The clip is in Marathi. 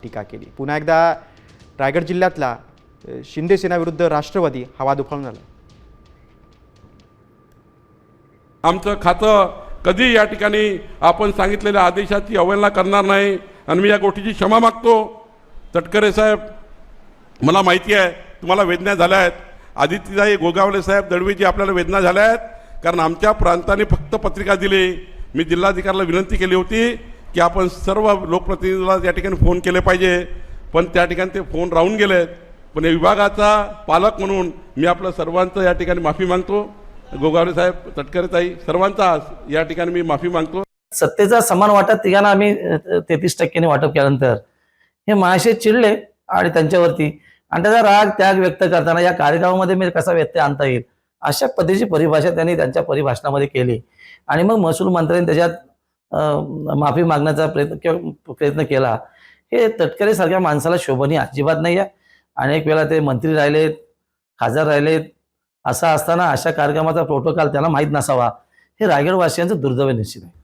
टीका केली। पुन्हा एकदा रायगड जिल्ह्यातला शिंदे सेनाविरुद्ध राष्ट्रवादी हा वाद उफाळून आला। आमचं खातं कधी या ठिकाणी आपण सांगितलेल्या आदेशाची अवहेलना करणार नाही आणि मी या गोष्टीची क्षमा मागतो। तटकरे साहेब, मला माहिती आहे तुम्हाला वेदना झाल्या आहेत। आदित्यताई गोगावले साहेब दळवीजी आपल्याला वेदना झाल्या आहेत, कारण आमच्या प्रांताने फक्त पत्रिका दिली। मी जिल्हाधिकाऱ्याला विनंती केली होती की आपण सर्व लोकप्रतिनिधीला या ठिकाणी फोन केले पाहिजे, पण त्या ठिकाणी ते फोन राहून गेलेत। पण या विभागाचा पालक म्हणून मी आपल्या सर्वांचं या ठिकाणी माफी मागतो। गोगावले साहेब, तटकरे ताई, सर्वांचा या ठिकाणी मी माफी मागतो। सत्तेचा समान वाटप तिघांना आम्ही 33% वाटप केल्यानंतर हे महाशय चिडले आणि त्यांच्यावरती, आणि त्याचा राग त्याग व्यक्त करताना या कार्यक्रमामध्ये मी कसा व्यत्यय आणता येईल अशा पद्धतीची परिभाषा त्यांनी त्यांच्या परिभाषणामध्ये केली। आणि मग महसूल मंत्र्यांनी त्याच्यात माफी मागण्याचा प्रयत्न केला। हे तटकरे सारख्या माणसाला शोभनीय अजिबात नाही आहे। अनेक वेळा ते मंत्री राहिलेत, खासदार राहिलेत, असं असताना अशा कार्यक्रमाचा प्रोटोकॉल त्यांना माहीत नसावा, हे रायगडवासियांचं दुर्दैव निश्चित आहे।